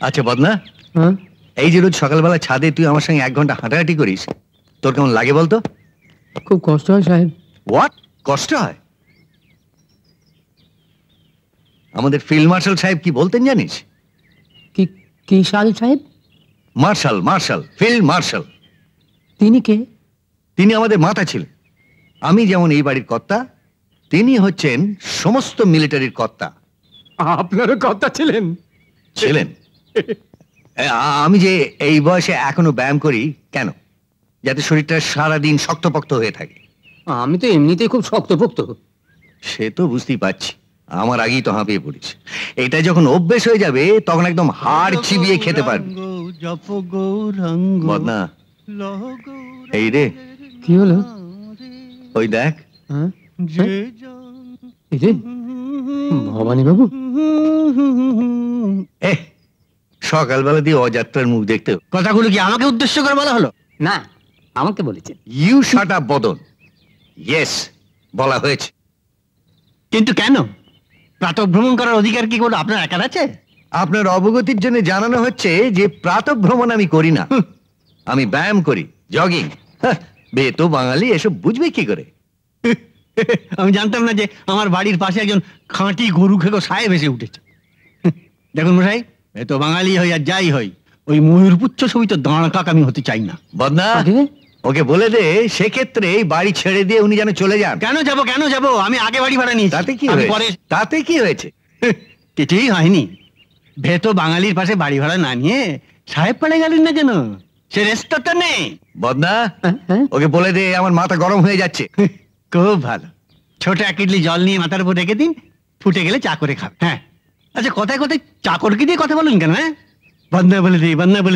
আচ্ছা বদনা, এই যে রোজ সকালবেলা ছাদে তুই আমার সঙ্গে 1 ঘন্টা হাঁটাহাঁটি করিস, তোর কেমন লাগে বলতো? খুব কষ্ট হয় সাহেব। হোয়াট? কষ্ট হয়? আমাদের ফিল্ড মার্শাল সাহেব কি বলতেন জানিস? কি শাল সাহেব? Marshal, marshal, field marshal. তিনি কে? তিনি আমাদের মাথা ছিলেন। আমি যেমন এই বাড়ির কর্তা, তিনি হচ্ছেন সমস্ত মিলিটারির কর্তা। আপনারও কর্তা ছিলেন? ছিলেন। আমি যে এই বয়সে এখনো ব্যায়াম করি কেন? যাতে শরীরটা সারাদিন শক্তপোক্ত হয়ে থাকে। আমি তো এমনিতেই খুব শক্তপোক্ত। সে তো বুঝতেই পারছি, আমার আগেই তো হাঁপিয়ে পড়িস। এটা যখন অভ্যেস হয়ে যাবে তখন একদম হাড় চিবিয়ে খেতে পারবি। বদনা, এই রে। কি হলো? ওই দেখ। ভবানী বাবু। সকালবেলা দিয়ে অযাত্রার মুখ দেখতে। কথাগুলো কি আমাকে উদ্দেশ্য করে বলা হলো? না, আমাকে বলেছেন। ইউ শাট আপ বদন। ইয়েস, বলা হয়েছে। কিন্তু কেন? প্রাতঃ ভ্রমণ করার অধিকার কি কোনো আপনার একার আছে? আপনার অবগতির জন্য জানানো হচ্ছে যে প্রাতঃ ভ্রমণ আমি করি না, আমি ব্যায়াম করি, জগিং। বেতো বাঙালি এসব বুঝবে কি করে? আমি জানতাম না যে আমার বাড়ির পাশে একজন খাঁটি গরু খেকো সাহেব এসে উঠেছে। দেখুন মশাই, তো বাঙালি হই আর যাই হই, ওই ময়ূরপুচ্ছ ছবি তো দাঁড় কাক আমি হতে চাই না। বদনা, ওকে বলে দে সেক্ষেত্রে এই বাড়ি ছেড়ে দিয়ে উনি যেন চলে যান। কেন যাব? আমি আগে বাড়ি ভাড়া নিয়েছি। তাতে কি হয়েছে? তাতে কি হয়েছে? কিছুই হয়নি। ভেতো বাঙালির পাশে বাড়ি ভাড়া না নিয়ে সাহেব পাড়ে গেলেন না কেন? সে রেস্তোরাঁটা নেই। বদনা, ওকে বলে দে আমার মাথা গরম হয়ে যাচ্ছে। খুব ভালো। ছোট 1 ইডলি জল নিয়ে মাথার উপর রেখে দিন, ফুটে গেলে চা করে খাবে। হ্যাঁ, আচ্ছা কথায় কথায় চাকরকে দিয়ে কথা বলেন কেন? হ্যাঁ, বদনা বলে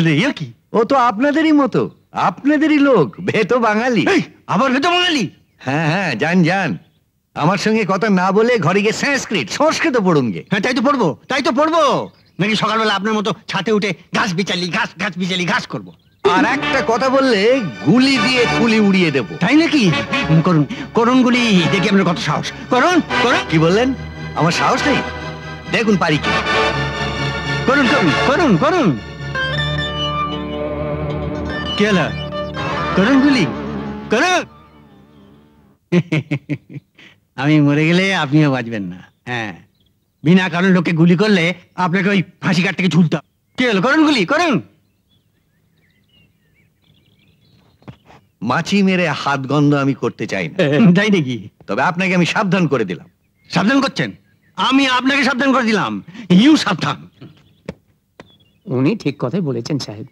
দিই। কি ও তো আপনাদেরই মতো, আপনাদেরই লোক, ভেতো বাঙালি। আবার ভেতো বাঙালি? হ্যাঁ হ্যাঁ, যান। আমার সঙ্গে কথা না বলে ঘরে গিয়ে সংস্কৃত পড়ুন গে। হ্যাঁ, তাই তো পড়বো। নাকি সকালবেলা আপনার মতো ছাতে উঠে ঘাস বিচালি ঘাস করবো? আর একটা কথা বললে গুলি দিয়ে কুলি উড়িয়ে দেবো। তাই নাকি? করুন গুলি, দেখি আপনার কত সাহস। করুন। কি বললেন? আমার সাহস নেই? দেখুন পারি কি। করুন। কি হলো? করুন গুলি, করুন। আমি মরে গেলে আপনিও বাঁচবেন না। হ্যাঁ, বিনা কারণ লোককে গুলি করলে আপনাকে ওই ফাঁসি কাঠ থেকে ঝুলতে হবে। কি হলো? করুন গুলি, করুন। মাছি মেরে হাত গন্ধ আমি করতে চাই না। তাই নাকি? তবে আপনাকে আমি সাবধান করে দিলাম। সাবধান করছেন? আমি আপনাকে সাবধান করে দিলাম। ইউ সাবধান। উনি ঠিক কথাই বলেছেন সাহেব,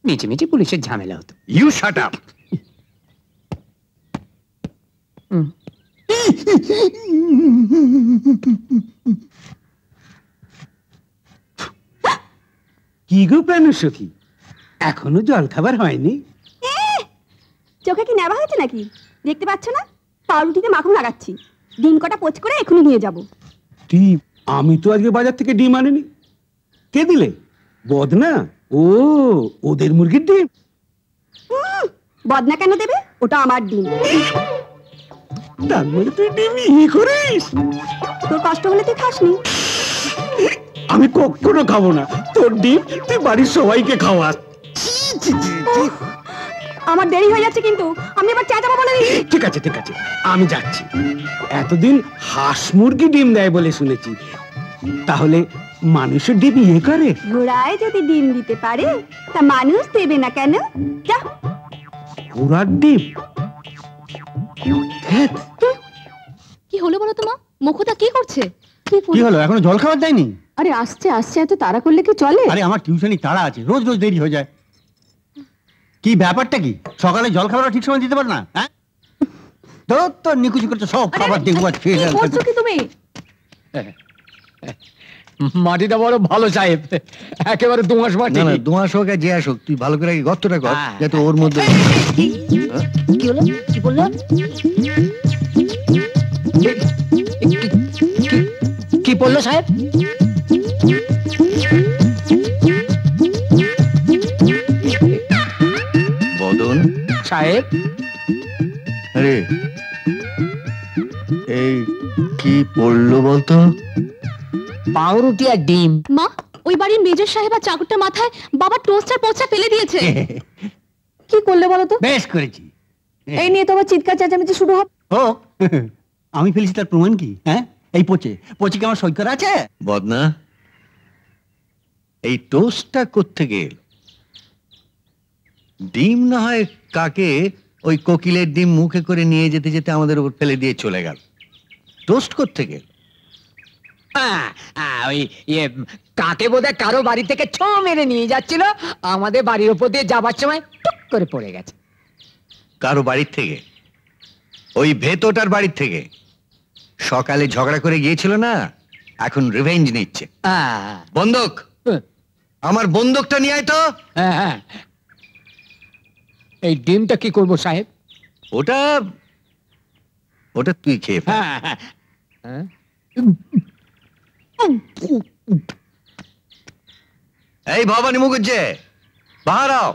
মিচি পুলিশের ঝামেলা হতো। You shut up. কি গো প্রাণসখী, এখনো জল খাবার হয়নি? চোখে কি নেবা হয়েছে নাকি? দেখতে পাচ্ছ না, পাউরুটিতে মাখন লাগাচ্ছি। ডিম কটা পোচ করে এখনই নিয়ে যাব। ডিম? আমি তো আজকে বাজার থেকে ডিম আনিনি। কে দিলে? বদনা? ও, ওদের মুরগির ডিম? বদনা কেন দেবে? ওটা আমার ডিম। তার মানে তুই ডিম ই করিস? তোর কষ্ট হলে তুই খাসনি। আমি কখনো খাবো না তোর ডিম, তুই বাড়ির সবাইকে খাওয়াস। আমার দেরি হয়ে যাচ্ছে কিন্তু, আমি আবার চেঁচাবো বলে দিই। ঠিক আছে, আমি যাচ্ছি। এতদিন হাঁস মুরগি ডিম দেয় বলে শুনেছি, তাহলে মানুষের ডিম ইয়ে করে? ঘোড়ায় যদি ডিম দিতে পারে তা মানুষ দেবে না কেন? যা। ঘোড়ার ডিম? কি হলো বলো তো মা? মুখটা কি করছে? কি হলো? এখনো জল খাবার দেয়নি? আরে আসছে, এত তাড়া করলে কি চলে? আরে আমার টিউশনি তাড়া আছে, রোজ দেরি হয়ে যায়। কি ব্যাপারটা কি? সকালে জল খাবার ঠিক সময় দিতে পার না? হ্যাঁ, তো নিকুচি করছে সব খাবার দেখবো। কি তুমি? মাটিটা বড় ভালো সাহেব, একেবারে দোঁয়াশ মাটি। না, দোঁয়াশ হোক আর যে আসুক, তুই ভালো করে গর্তটা কর যাতে ওর মধ্যে। কি হলো? কি বললো? কি বললো সাহেব? বদন, সাহেব। আরে এই কি পড়লো বলতো? পাউরুটি আর ডিম। মা, ওই বাড়ির মেজর সাহেব আর চাকরটার মাথায় বাবা টোস্টার পোঁছা ফেলে দিয়েছে। কি করলে বলো তো? বেশ করেছি। এই নিয়ে তো আবার চিৎকার চেঁচামেচি শুরু হবে। ও আমি ফেলেছি তার প্রমাণ কি? হ্যাঁ, এই পচে পচে কি আমার সই করা আছে? বদনা, এই টোস্টটা কোত্থেকে এলো? ডিম না হয় কাকে ওই কোকিলের ডিম মুখে করে নিয়ে যেতে যেতে আমাদের উপর ফেলে দিয়ে চলে গেল। টোস্ট কোত্থেকে এলো? ওই কাকে বোধহয় কারো বাড়ি থেকে ছো মেরে নিয়ে যাচ্ছিল, আমাদের বাড়ির উপর দিয়ে যাবার সময় টুক করে পড়ে গেছে। কারো বাড়ির থেকে? ওই ভেতোটার বাড়ির থেকে? সকালে ঝগড়া করে গিয়েছিল না, এখন রিভেঞ্জ নিচ্ছে। বন্দুক, আমার বন্দুকটা নিয়ে আয় তো। হ্যাঁ, এই ডিমটা কি করবো সাহেব? ওটা ওটা তুই খেয়ে ফেল। হ্যাঁ, এই ভবানী মুখুজ্জে, বাহার আও,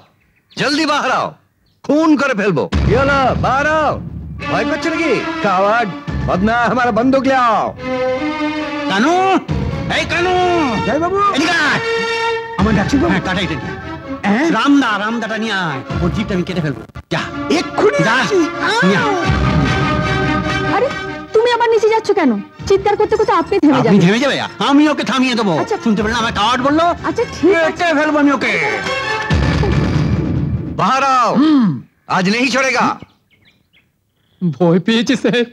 জলদি বাহার আও, খুন করে ফেলবো। কি হলো? বাহার আও, ভয় করছে নাকি? কাওয়ার্ড, বদনা, আমার বন্দুক ले आओ। কানু, এই কানু, জয় বাবু। এদিকে আয়। আমার ডাকছি বাবু। হ্যাঁ, কাটাই দে। রামদাটা নিয়ে আয়, ওর জিপটা আমি কেটে ফেলবো। যা এক্ষুনি যা, আসছি। নিয়ে আয়। আরে তুমি আবার নিচে যাচ্ছ কেন? চিৎকার করতে করতে আপনি থেমে আপনি যাবেন। থেমে যাবে? আমি ওকে থামিয়ে দেবো। আচ্ছা। শুনতে পেলেন আমার কাওয়ার্ড বললো? আচ্ছা ঠিক আছে। কেটে ফেলবো আমি ওকে। बाहर आओ, आज नहीं छोड़ेगा। ভয় পেয়েছে স্যার।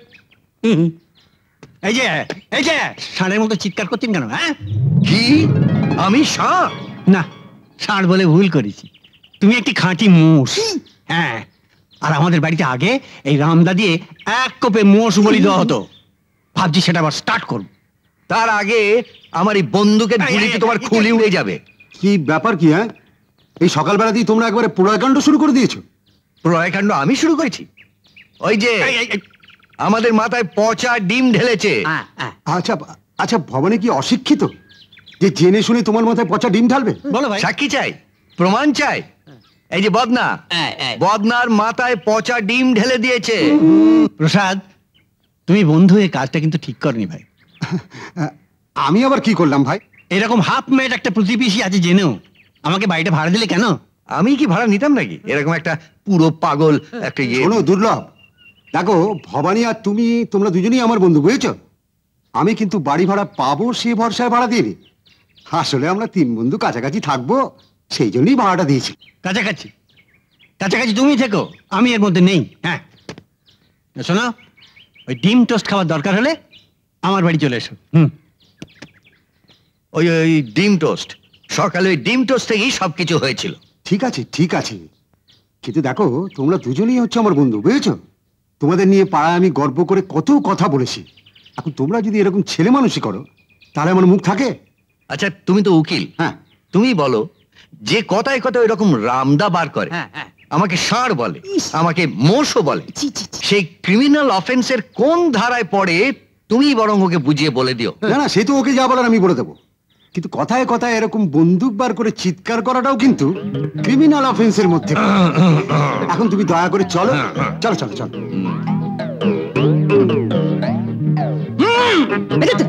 এই যে ষাঁড়ের মতো চিৎকার করছেন কেন? হ্যাঁ, কি? আমি ষাঁড়? না, ষাঁড় বলে ভুল করেছি। তুমি একটি খাঁটি মোষ। হ্যাঁ, আর আমাদের বাড়িতে আগে এই রামদা দিয়ে এক কোপে মোষ বলি দেওয়া হতো। ভাবছি সেটা আবার স্টার্ট করব। তার আগে আমার এই বন্দুকের গুলিতে তোমার খুলি উড়ে যাবে। কি ব্যাপার কি? হ্যাঁ, এই সকালবেলাতেই তোমরা একবারে প্রলয়কাণ্ড শুরু করে দিয়েছো। প্রলয়কাণ্ড আমি শুরু করেছি? ওই যে আমাদের মাথায় পচা ডিম ঢেলেছে। আচ্ছা আচ্ছা, ভবানী কি অশিক্ষিত যে জেনে শুনে তোমার মাথায় পচা ডিম ঢালবে? বলো ভাই। সাক্ষী চাই, প্রমাণ চাই। এই যে বদনা, বদনার মাথায় পচা ডিম ঢেলে দিয়েছে। প্রসাদ, তুমি বন্ধু এই কাজটা কিন্তু ঠিক করনি ভাই। আমি আবার কি করলাম ভাই? এরকম হাফ মেড একটা প্রতিবেশী আছে জেনেও আমাকে বাড়িটা ভাড়া দিলে কেন? আমি কি ভাড়া নিতাম নাকি? এরকম একটা পুরো পাগল একটা ইয়ে। শোনো দুর্লভ, দেখো ভবানী আর তোমরা দুজনেই আমার বন্ধু, বুঝেছো? আমি কিন্তু বাড়ি ভাড়া পাবো সে ভরসায় ভাড়া দিইনি। আসলে আমরা তিন বন্ধু কাছাকাছি থাকবো, সেই জন্যই ভাড়াটা দিয়েছি। কাছাকাছি কাছাকাছি তুমি থেকো, আমি এর মধ্যে নেই। হ্যাঁ, শোনো, ওই ডিম টোস্ট খাওয়ার দরকার হলে আমার বাড়ি চলে এসো। ওই ওই ডিম টোস্ট, সকালে ওই ডিম টোস্ট থেকেই সবকিছু হয়েছিল। ঠিক আছে ঠিক আছে, কিন্তু দেখো তোমরা দুজনেই হচ্ছে আমার বন্ধু, বুঝেছো? তোমাদের নিয়ে পাড়ায় আমি গর্ব করে কত কথা বলেছি। এখন তোমরা যদি এরকম ছেলে মানুষই করো, তাহলে আমার মুখ থাকে? আচ্ছা, তুমি তো উকিল, হ্যাঁ, তুমি বলো, যে কথায় কথায় এরকম রামদা বার করে, হ্যাঁ। আমাকে ষাঁড় বলে, আমাকে মোষও বলে, ছি, ছি, ছি। সেই ক্রিমিনাল অফেন্সের কোন ধারায় পড়ে তুমি বরং ওকে বুঝিয়ে বলে দিও। না না, সে তো ওকে যা বলার আমি বলে দেবো, কিন্তু কথায় কথায় এরকম বন্দুক বার করে চিৎকার করাটাও কিন্তু ক্রিমিনাল অফেন্সের মধ্যে পড়ে। এখন তুমি দয়া করে চলো চলো চলো চলো। এটা তো